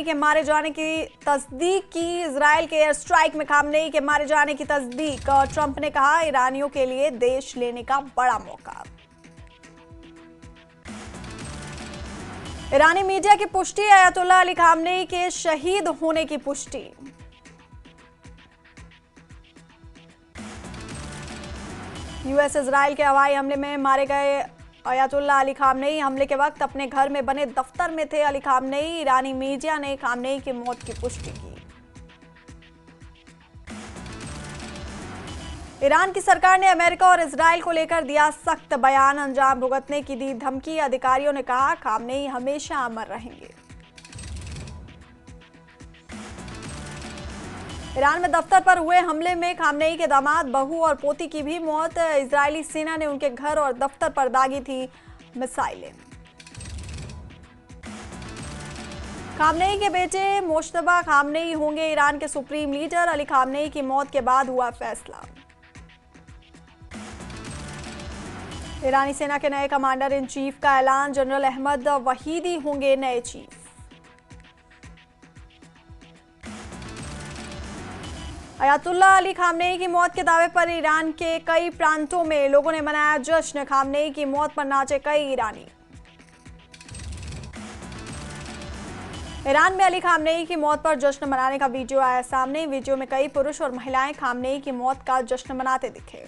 Khamenei के मारे जाने की तस्दीक की। इजराइल के एयर स्ट्राइक में खामनेई के मारे जाने की तस्दीक। ट्रंप ने कहा ईरानियों के लिए देश लेने का बड़ा मौका। ईरानी मीडिया की पुष्टि। अयतुल्ला अली खामनेई के शहीद होने की पुष्टि। यूएस इजराइल के हवाई हमले में मारे गए अयतुल्ला अली खामनेई। हमले के वक्त अपने घर में बने दफ्तर में थे अली खामनेई। ईरानी मीडिया ने खामनेई की मौत की पुष्टि की। ईरान की सरकार ने अमेरिका और इजराइल को लेकर दिया सख्त बयान। अंजाम भुगतने की दी धमकी। अधिकारियों ने कहा खामनेई हमेशा अमर रहेंगे। ईरान में दफ्तर पर हुए हमले में खामनेई के दामाद, बहू और पोती की भी मौत। इजरायली सेना ने उनके घर और दफ्तर पर दागी थी मिसाइलें। खामनेई के बेटे मोश्तबा खामनेई होंगे ईरान के सुप्रीम लीडर। अली खामनेई की मौत के बाद हुआ फैसला। ईरानी सेना के नए कमांडर इन चीफ का ऐलान। जनरल अहमद वहीदी होंगे नए चीफ। अयतुल्ला अली खामनेई की मौत के दावे पर ईरान के कई प्रांतों में लोगों ने मनाया जश्न। खामनेई की मौत पर नाचे कई ईरानी। ईरान में अली खामनेई की मौत पर जश्न मनाने का वीडियो आया सामने। वीडियो में कई पुरुष और महिलाएं खामनेई की मौत का जश्न मनाते दिखे।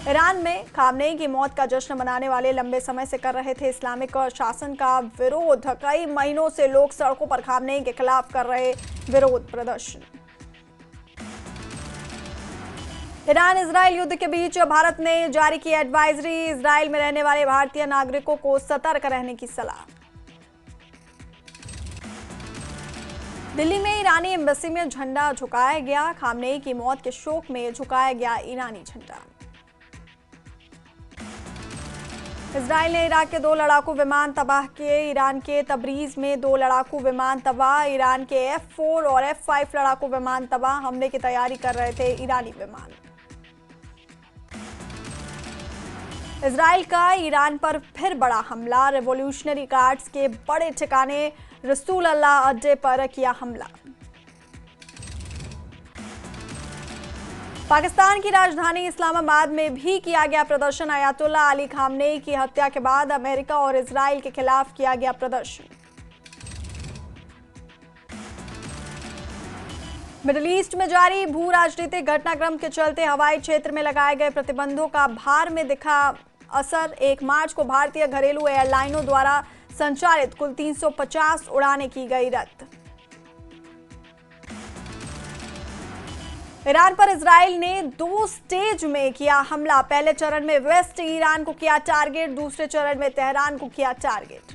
ईरान में खामनेई की मौत का जश्न मनाने वाले लंबे समय से कर रहे थे इस्लामिक शासन का विरोध। कई महीनों से लोग सड़कों पर खामनेई के खिलाफ कर रहे विरोध प्रदर्शन। ईरान इजराइल युद्ध के बीच भारत ने जारी की एडवाइजरी। इजराइल में रहने वाले भारतीय नागरिकों को सतर्क रहने की सलाह। दिल्ली में ईरानी एम्बेसी में झंडा झुकाया गया। खामनेई की मौत के शोक में झुकाया गया ईरानी झंडा। इजराइल ने इराक के 2 लड़ाकू विमान तबाह किए। ईरान के तबरीज में 2 लड़ाकू विमान तबाह। ईरान के F4 और F5 लड़ाकू विमान तबाह। हमले की तैयारी कर रहे थे ईरानी विमान। इजराइल का ईरान पर फिर बड़ा हमला। रिवॉल्यूशनरी गार्ड्स के बड़े ठिकाने रसूल अल्लाह अड्डे पर किया हमला। पाकिस्तान की राजधानी इस्लामाबाद में भी किया गया प्रदर्शन। अयतुल्ला अली खामनेई की हत्या के बाद अमेरिका और इजराइल के खिलाफ किया गया प्रदर्शन। मिडिल ईस्ट में जारी भू राजनीतिक घटनाक्रम के चलते हवाई क्षेत्र में लगाए गए प्रतिबंधों का भार में दिखा असर। 1 मार्च को भारतीय घरेलू एयरलाइनों द्वारा संचालित कुल 350 उड़ानें की गई रद्द। ईरान पर इजराइल ने 2 स्टेज में किया हमला। पहले चरण में वेस्ट ईरान को किया टारगेट, दूसरे चरण में तेहरान को किया टारगेट।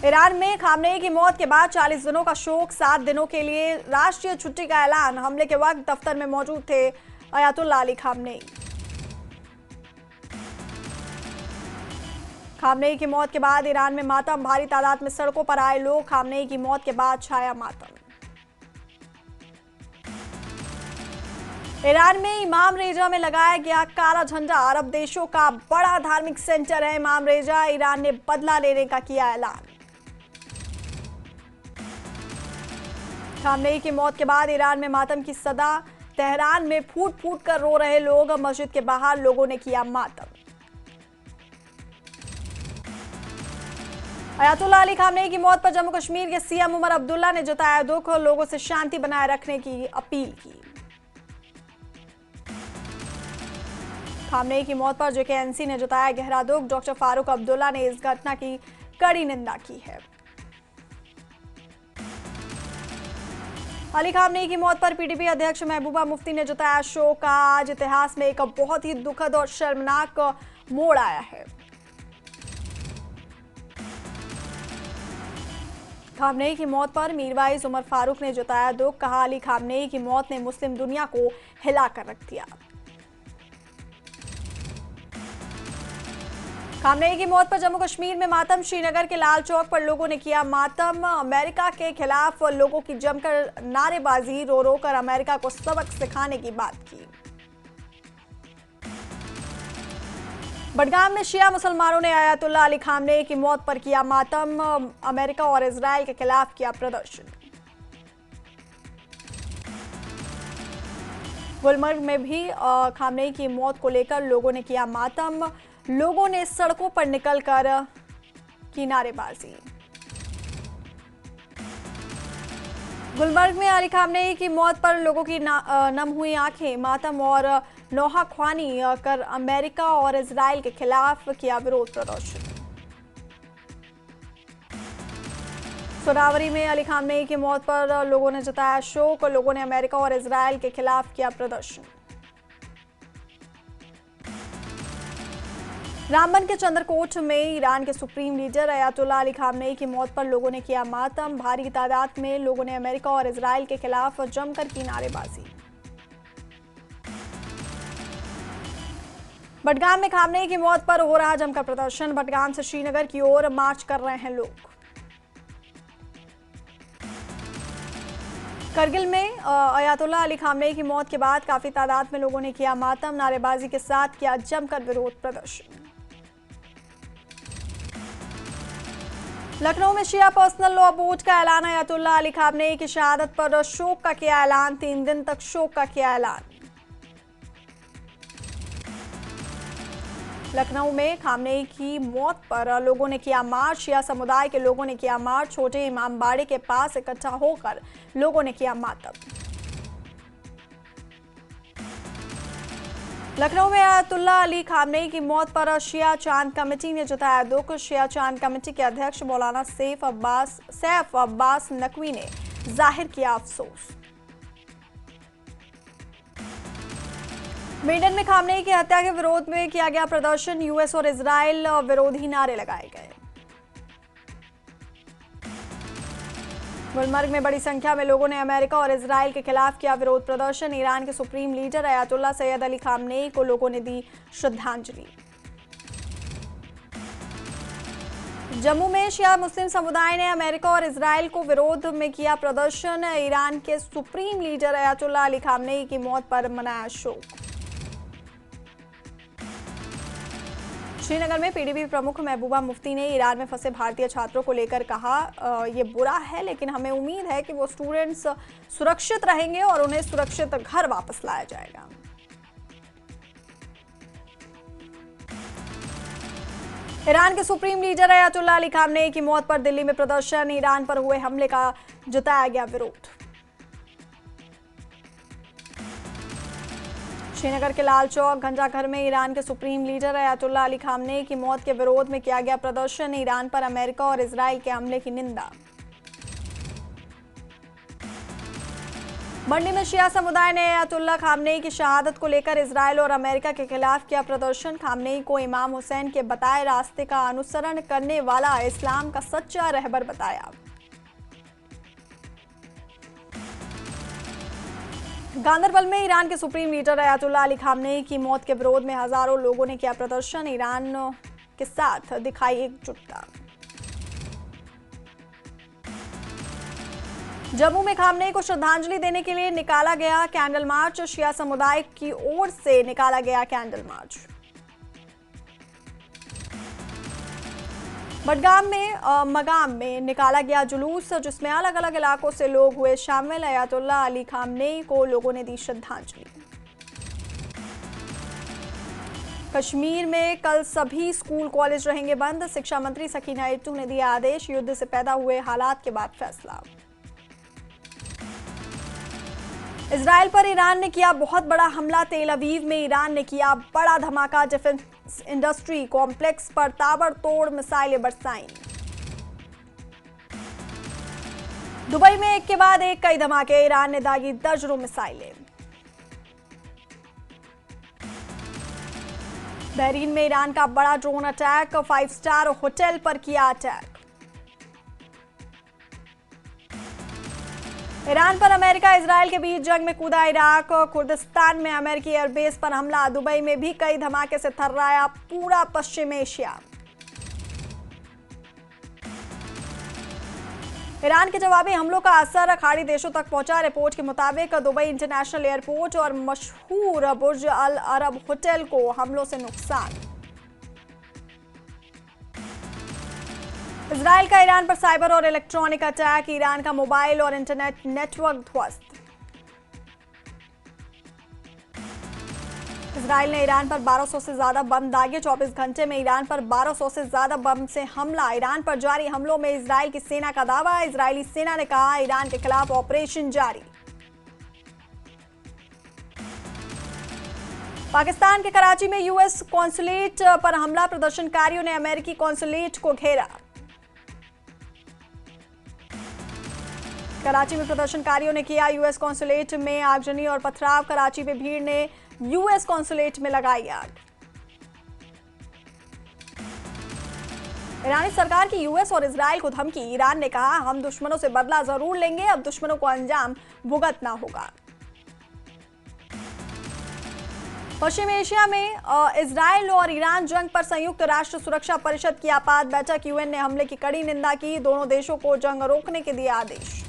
ईरान में खामनेई की मौत के बाद 40 दिनों का शोक, 7 दिनों के लिए राष्ट्रीय छुट्टी का ऐलान। हमले के वक्त दफ्तर में मौजूद थे अयतुल्ला अली खामनेई। खामनेई की मौत के बाद ईरान में मातम। भारी तादाद में सड़कों पर आए लोग। खामनेई की मौत के बाद छाया मातम। ईरान में इमाम रेजा में लगाया गया काला झंडा। अरब देशों का बड़ा धार्मिक सेंटर है इमाम रेजा। ईरान ने बदला लेने का किया ऐलान। खामनेई की मौत के बाद ईरान में मातम की सदा। तेहरान में फूट फूट कर रो रहे लोग। मस्जिद के बाहर लोगों ने किया मातम। अयतुल्ला अली खामनेई की मौत पर जम्मू कश्मीर के सीएम उमर अब्दुल्ला ने जताया दुख और लोगों से शांति बनाए रखने की अपील की। खामनेई की मौत पर जेकेएनसी ने जताया गहरा दुख। डॉक्टर फारूक अब्दुल्ला ने इस घटना की कड़ी निंदा की है। अली खामनेई की मौत पर पीडीपी अध्यक्ष महबूबा मुफ्ती ने जताया शोक। आज इतिहास में एक बहुत ही दुखद और शर्मनाक मोड़ आया है। खामनेई की मौत पर मीरवाइज उमर फारूक ने जताया दुख। कहा अली खामनेई की मौत ने मुस्लिम दुनिया को हिलाकर रख दिया। खामनेई की मौत पर जम्मू कश्मीर में मातम। श्रीनगर के लाल चौक पर लोगों ने किया मातम। अमेरिका के खिलाफ लोगों की जमकर नारेबाजी। रो रो कर अमेरिका को सबक सिखाने की बात की। बडगाम में शिया मुसलमानों ने अयातुल्ला अली खामनेई की मौत पर किया मातम। अमेरिका और इजराइल के खिलाफ किया प्रदर्शन। गुलमर्ग में भी खामनेई की मौत को लेकर लोगों ने किया मातम। लोगों ने सड़कों पर निकलकर की नारेबाजी। गुलमर्ग में अली खामनेई की मौत पर लोगों की नम हुई आंखें। मातम और नौहा ख्वानी कर अमेरिका और इजराइल के खिलाफ किया विरोध प्रदर्शन। सोनावरी में अली खामनेई की मौत पर लोगों ने जताया शोक। लोगों ने अमेरिका और इजराइल के खिलाफ किया प्रदर्शन। रामबन के चंद्रकोट में ईरान के supreme leader Ayatollah Ali Khamenei की मौत पर लोगों ने किया मातम। भारी तादाद में लोगों ने अमेरिका और इजराइल के खिलाफ जमकर की नारेबाजी। बडगाम में खामनेई की मौत पर हो रहा जमकर प्रदर्शन। बडगाम से श्रीनगर की ओर मार्च कर रहे हैं लोग। करगिल में अयातुल्ला अली खामनेई की मौत के बाद काफी तादाद में लोगों ने किया मातम। नारेबाजी के साथ किया जमकर विरोध प्रदर्शन। लखनऊ में शिया पर्सनल लॉ बोर्ड का ऐलान। अयातुल्ला अली खामनेई की शहादत पर शोक का किया ऐलान। 3 दिन तक शोक का किया ऐलान। लखनऊ में खामनेई की मौत पर लोगों ने किया मार्च। शिया समुदाय के लोगों ने किया मार्च। छोटे इमामबाड़े के पास इकट्ठा होकर लोगों ने किया मातम। लखनऊ में अयातुल्ला अली खामनेई की मौत पर शिया चांद कमेटी ने जताया दुख। शिया चांद कमेटी के अध्यक्ष मौलाना सैफ अब्बास नकवी ने जाहिर किया अफसोस। मेडन में खामनेई की हत्या के विरोध में किया गया प्रदर्शन। यूएस और इजराइल विरोधी नारे लगाए गए। गुलमर्ग में बड़ी संख्या में लोगों ने अमेरिका और इजराइल के खिलाफ किया विरोध प्रदर्शन। ईरान के supreme leader Ayatollah Syed Ali Khamenei को लोगों ने दी श्रद्धांजलि। जम्मू में शिया मुस्लिम समुदाय ने अमेरिका और इजराइल को विरोध में किया प्रदर्शन। ईरान के supreme leader Ayatollah Ali Khamenei की मौत पर मनाया शोक। श्रीनगर में पीडीपी प्रमुख महबूबा मुफ्ती ने ईरान में फंसे भारतीय छात्रों को लेकर कहा, ये बुरा है लेकिन हमें उम्मीद है कि वो स्टूडेंट्स सुरक्षित रहेंगे और उन्हें सुरक्षित घर वापस लाया जाएगा। ईरान के supreme leader Ayatollah Ali Khamenei की मौत पर दिल्ली में प्रदर्शन। ईरान पर हुए हमले का जताया गया विरोध। श्रीनगर के लाल चौक घंटाघर में ईरान के supreme leader Ayatollah Ali Khamenei की मौत के विरोध में किया गया प्रदर्शन। ईरान पर अमेरिका और इजराइल के हमले की निंदा। मंडी में शिया समुदाय ने अयातुल्ला खामनेई की शहादत को लेकर इजराइल और अमेरिका के खिलाफ किया प्रदर्शन। खामनेई को इमाम हुसैन के बताए रास्ते का अनुसरण करने वाला इस्लाम का सच्चा रहबर बताया। गांदरबल में ईरान के supreme leader Ayatollah Ali Khamenei की मौत के विरोध में हजारों लोगों ने किया प्रदर्शन। ईरान के साथ दिखाई एकजुटता। जम्मू में खामनेई को श्रद्धांजलि देने के लिए निकाला गया कैंडल मार्च। शिया समुदाय की ओर से निकाला गया कैंडल मार्च। बडगाम में मगाम में निकाला गया जुलूस, जिसमें अलग अलग इलाकों से लोग हुए शामिल। अयातुल्ला अली खामनेई को लोगों ने दी श्रद्धांजलि। कश्मीर में कल सभी स्कूल कॉलेज रहेंगे बंद। शिक्षा मंत्री सकीना इट्टू ने दिया आदेश। युद्ध से पैदा हुए हालात के बाद फैसला। इजराइल पर ईरान ने किया बहुत बड़ा हमला। तेल अवीव में ईरान ने किया बड़ा धमाका। डिफेंस इंडस्ट्री कॉम्प्लेक्स पर ताबड़तोड़ मिसाइलें बरसाईं। दुबई में एक के बाद एक कई धमाके। ईरान ने दागी दर्जनों मिसाइलें। बहरीन में ईरान का बड़ा ड्रोन अटैक। 5 स्टार होटल पर किया अटैक। ईरान पर अमेरिका इजराइल के बीच जंग में कूदा इराक। कुर्दिस्तान में अमेरिकी एयरबेस पर हमला। दुबई में भी कई धमाके से थर्राया पूरा पश्चिम एशिया। ईरान के जवाबी हमलों का असर खाड़ी देशों तक पहुंचा। रिपोर्ट के मुताबिक दुबई इंटरनेशनल एयरपोर्ट और मशहूर बुर्ज अल अरब होटल को हमलों से नुकसान। इजराइल का ईरान पर साइबर और इलेक्ट्रॉनिक अटैक, ईरान का मोबाइल और इंटरनेट नेटवर्क ध्वस्त। इजराइल ने ईरान पर 1200 से ज्यादा बम दागे, 24 घंटे में ईरान पर 1200 से ज्यादा बम से हमला। ईरान पर जारी हमलों में इजराइल की सेना का दावा, इजरायली सेना ने कहा ईरान के खिलाफ ऑपरेशन जारी। पाकिस्तान के कराची में यूएस कॉन्सुलेट पर हमला, प्रदर्शनकारियों ने अमेरिकी कॉन्सुलेट को घेरा। कराची में प्रदर्शनकारियों ने किया यूएस कॉन्सुलेट में आगजनी और पथराव, कराची में भीड़ ने यूएस कॉन्सुलेट में लगाई आग। ईरानी सरकार की यूएस और इजराइल को धमकी, ईरान ने कहा हम दुश्मनों से बदला जरूर लेंगे, अब दुश्मनों को अंजाम भुगतना होगा। पश्चिम एशिया में इजराइल और ईरान जंग पर संयुक्त राष्ट्र सुरक्षा परिषद की आपात बैठक, यूएन ने हमले की कड़ी निंदा की, दोनों देशों को जंग रोकने के दिए आदेश।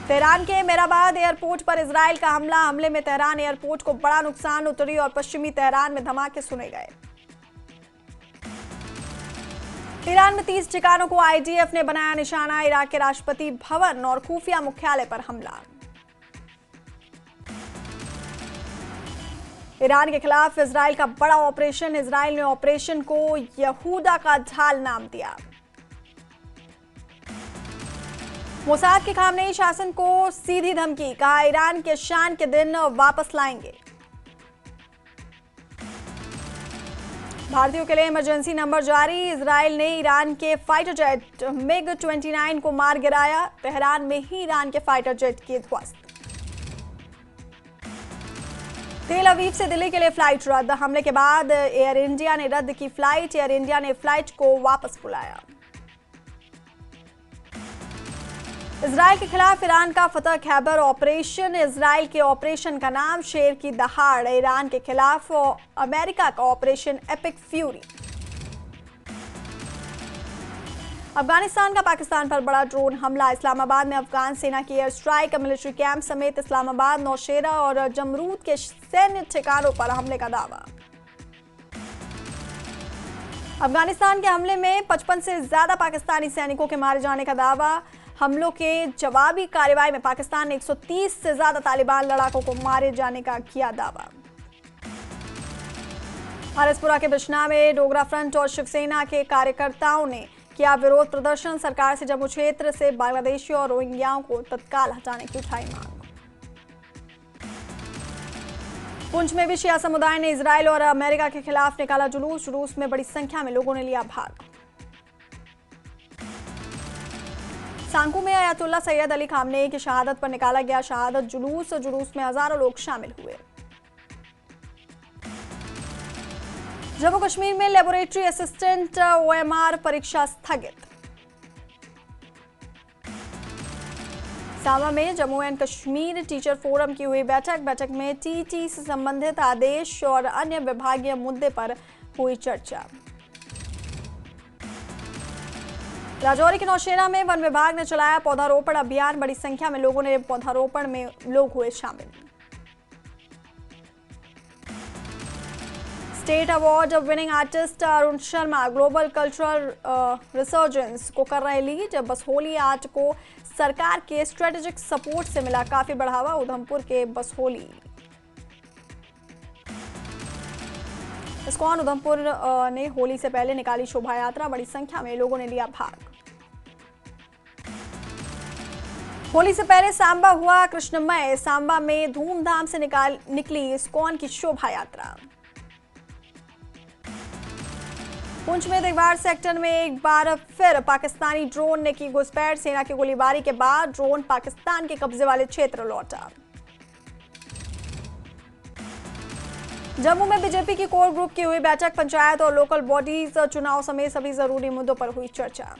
तेहरान के मेराबाद एयरपोर्ट पर इजराइल का हमला, हमले में तेहरान एयरपोर्ट को बड़ा नुकसान, उत्तरी और पश्चिमी तेहरान में धमाके सुने गए। ईरान में 30 ठिकानों को आईडीएफ ने बनाया निशाना, इराक के राष्ट्रपति भवन और खुफिया मुख्यालय पर हमला। ईरान के खिलाफ इजराइल का बड़ा ऑपरेशन, इजराइल ने ऑपरेशन को यहूदा का ढाल नाम दिया। मोसाद के खामनेई शासन को सीधी धमकी, कहा ईरान के शान के दिन वापस लाएंगे। भारतीयों के लिए इमरजेंसी नंबर जारी, इजराइल ने ईरान के फाइटर जेट MiG-29 को मार गिराया, तेहरान में ही ईरान के फाइटर जेट किए ध्वस्त। तेल अवीव से दिल्ली के लिए फ्लाइट रद्द, हमले के बाद एयर इंडिया ने रद्द की फ्लाइट, एयर इंडिया ने फ्लाइट को वापस बुलाया। इजराइल के खिलाफ ईरान का फतह खैबर ऑपरेशन, इजराइल के ऑपरेशन का नाम शेर की दहाड़, ईरान के खिलाफ अमेरिका का ऑपरेशन एपिक फ्यूरी। अफगानिस्तान का पाकिस्तान पर बड़ा ड्रोन हमला, इस्लामाबाद में अफगान सेना की एयर स्ट्राइक, मिलिट्री कैंप समेत इस्लामाबाद, नौशेरा और जमरूद के सैन्य ठिकानों पर हमले का दावा। अफगानिस्तान के हमले में 55 से ज्यादा पाकिस्तानी सैनिकों के मारे जाने का दावा, हमलों के जवाबी कार्रवाई में पाकिस्तान ने 130 से ज्यादा तालिबान लड़ाकों को मारे जाने का किया दावा। हरसपुरा के बिश्ना में डोगरा फ्रंट और शिवसेना के कार्यकर्ताओं ने किया विरोध प्रदर्शन, सरकार से जम्मू क्षेत्र से बांग्लादेशियों और रोहिंग्याओं को तत्काल हटाने की उठाई मांग। पुंछ में भी शिया समुदाय ने इजराइल और अमेरिका के खिलाफ निकाला जुलूस, जुलूस में बड़ी संख्या में लोगों ने लिया भाग। सांकू में अयातुल्ला सैयद अली खामनेई की शहादत पर निकाला गया शहादत जुलूस, जुलूस में हजारों लोग शामिल हुए। जम्मू कश्मीर में लेबोरेटरी असिस्टेंट OMR परीक्षा स्थगित। सांबा में Jammu and Kashmir teacher forum की हुई बैठक में टीटी से संबंधित आदेश और अन्य विभागीय मुद्दे पर हुई चर्चा। राजौरी के नौशेरा में वन विभाग ने चलाया पौधारोपण अभियान, बड़ी संख्या में लोगों ने पौधारोपण में लोग हुए शामिल। State award winning artist Arun Sharma global cultural resurgence को कर रहे लीड, बसहोली आर्ट को सरकार के स्ट्रेटेजिक सपोर्ट से मिला काफी बढ़ावा, उधमपुर के बसहोली। इस्कॉन उधमपुर ने होली से पहले निकाली शोभा यात्रा, बड़ी संख्या में लोगों ने लिया भाग। होली से पहले सांबा हुआ कृष्णमय, सांबा में धूमधाम से निकली इस्कॉन की शोभा यात्रा। पुंछ में दिगवार सेक्टर में एक बार फिर पाकिस्तानी ड्रोन ने की घुसपैठ, सेना की गोलीबारी के बाद ड्रोन पाकिस्तान के कब्जे वाले क्षेत्र लौटा। जम्मू में बीजेपी की कोर ग्रुप की हुई बैठक, पंचायत और लोकल बॉडीज चुनाव समेत सभी जरूरी मुद्दों पर हुई चर्चा।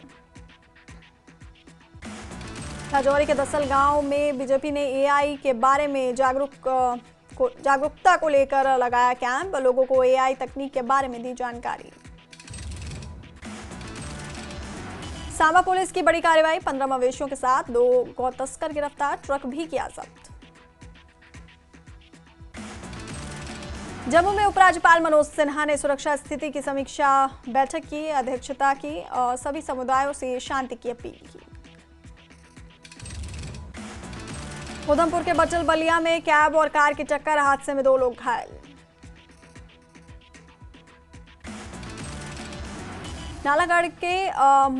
राजौरी के दसल गांव में बीजेपी ने AI के बारे में जागरूकता को लेकर लगाया कैंप, लोगों को AI तकनीक के बारे में दी जानकारी। सांबा पुलिस की बड़ी कार्रवाई, 15 मवेशियों के साथ 2 गौ तस्कर गिरफ्तार, ट्रक भी किया जब्त। जम्मू में उपराज्यपाल मनोज सिन्हा ने सुरक्षा स्थिति की समीक्षा बैठक की अध्यक्षता की और सभी समुदायों से शांति की अपील की। उधमपुर के बचल बलिया में कैब और कार की टक्कर, हादसे में 2 लोग घायल। नालागढ़ के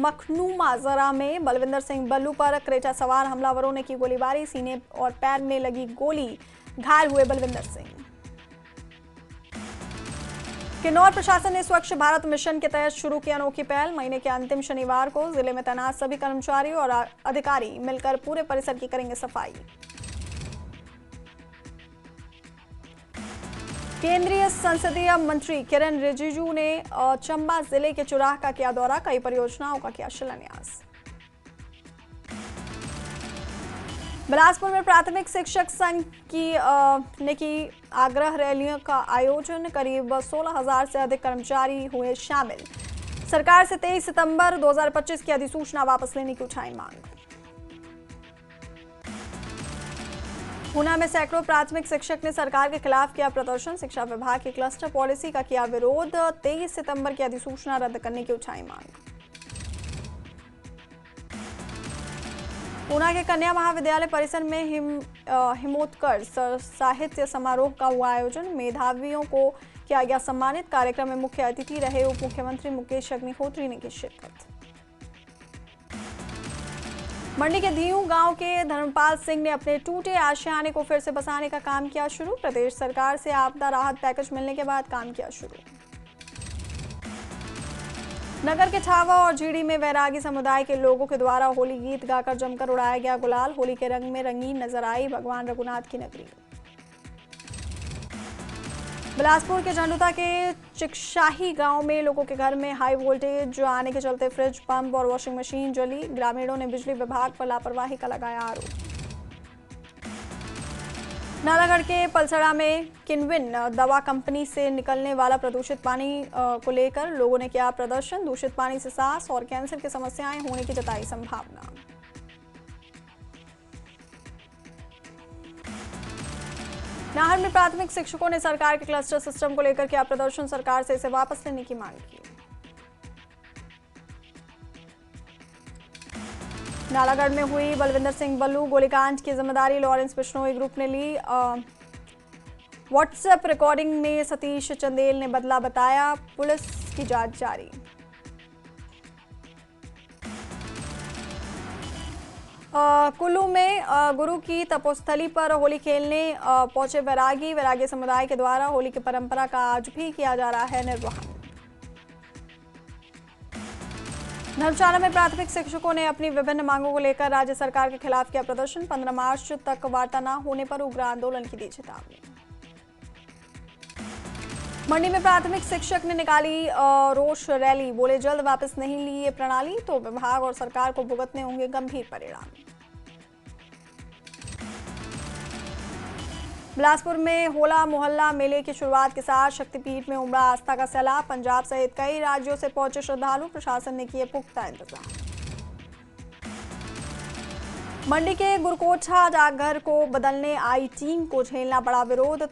मखनूमा जरा में बलविंदर सिंह बल्लू पर क्रेटा सवार हमलावरों ने की गोलीबारी, सीने और पैर में लगी गोली, घायल हुए बलविंदर सिंह। किन्नौर प्रशासन ने स्वच्छ भारत मिशन के तहत शुरू की अनोखी पहल। महीने के अंतिम शनिवार को जिले में तैनात सभी कर्मचारी और अधिकारी मिलकर पूरे परिसर की करेंगे सफाई। केंद्रीय संसदीय मंत्री किरेन रिजिजू ने चंबा जिले के चुराह का किया दौरा, कई परियोजनाओं का किया शिलान्यास। बिलासपुर में प्राथमिक शिक्षक संघ ने की आग्रह रैलियों का आयोजन, करीब 16,000 से अधिक कर्मचारी हुए शामिल। सरकार से 23 सितंबर 2025 की अधिसूचना वापस लेने की उठाई मांग। ऊना में सैकड़ों प्राथमिक शिक्षक ने सरकार के खिलाफ किया प्रदर्शन, शिक्षा विभाग की क्लस्टर पॉलिसी का किया विरोध, 23 सितंबर की अधिसूचना रद्द करने की उठाई मांग। ऊना के कन्या महाविद्यालय परिसर में हिमोत्कर्ष साहित्य समारोह का हुआ आयोजन, मेधावियों को किया गया सम्मानित। कार्यक्रम में मुख्य अतिथि रहे उप मुख्यमंत्री मुकेश अग्निहोत्री ने की शिरकत। मंडी के धीऊ गांव के धर्मपाल सिंह ने अपने टूटे आशियाने को फिर से बसाने का काम किया शुरू। प्रदेश सरकार से आपदा राहत पैकेज मिलने के बाद काम किया शुरू। नगर के छावा और झीड़ी में वैरागी समुदाय के लोगों के द्वारा होली गीत गाकर जमकर उड़ाया गया गुलाल, होली के रंग में रंगीन नजर आई भगवान रघुनाथ की नगरी। बिलासपुर के झंडुता के चिकशाही गांव में लोगों के घर में हाई वोल्टेज आने के चलते फ्रिज, पंप और वॉशिंग मशीन जली। ग्रामीणों ने बिजली विभाग पर लापरवाही का लगाया आरोप। नालागढ़ के पलसड़ा में किनविन दवा कंपनी से निकलने वाला प्रदूषित पानी को लेकर लोगों ने किया प्रदर्शन। दूषित पानी से सांस और कैंसर की समस्याएं होने की जताई संभावना। नाहर में प्राथमिक शिक्षकों ने सरकार के क्लस्टर सिस्टम को लेकर किया प्रदर्शन, सरकार से इसे वापस लेने की मांग की। नालागढ़ में हुई बलविंदर सिंह बल्लू गोलीकांड की जिम्मेदारी लॉरेंस बिश्नोई ग्रुप ने ली। व्हाट्सएप रिकॉर्डिंग में सतीश चंदेल ने बदला बताया, पुलिस की जांच जारी। कुल्लू में गुरु की तपोस्थली पर होली खेलने पहुंचे वैरागी समुदाय के द्वारा होली की परंपरा का आज भी किया जा रहा है निर्वहन। धर्मशाला में प्राथमिक शिक्षकों ने अपनी विभिन्न मांगों को लेकर राज्य सरकार के खिलाफ किया प्रदर्शन। 15 मार्च तक वार्ता न होने पर उग्र आंदोलन की दी चेतावनी। मंडी में प्राथमिक शिक्षक ने निकाली रोष रैली, बोले जल्द वापस नहीं ली ये प्रणाली तो विभाग और सरकार को भुगतने होंगे गंभीर परिणाम। बिलासपुर में होला मोहल्ला मेले की शुरुआत के साथ शक्तिपीठ में उमड़ा आस्था का सैलाब। पंजाब सहित कई राज्यों से पहुंचे श्रद्धालु, प्रशासन ने किए पुख्ता इंतजाम। मंडी के गुरकोठा डाकघर को बदलने आई टीम को झेलना बड़ा विरोध।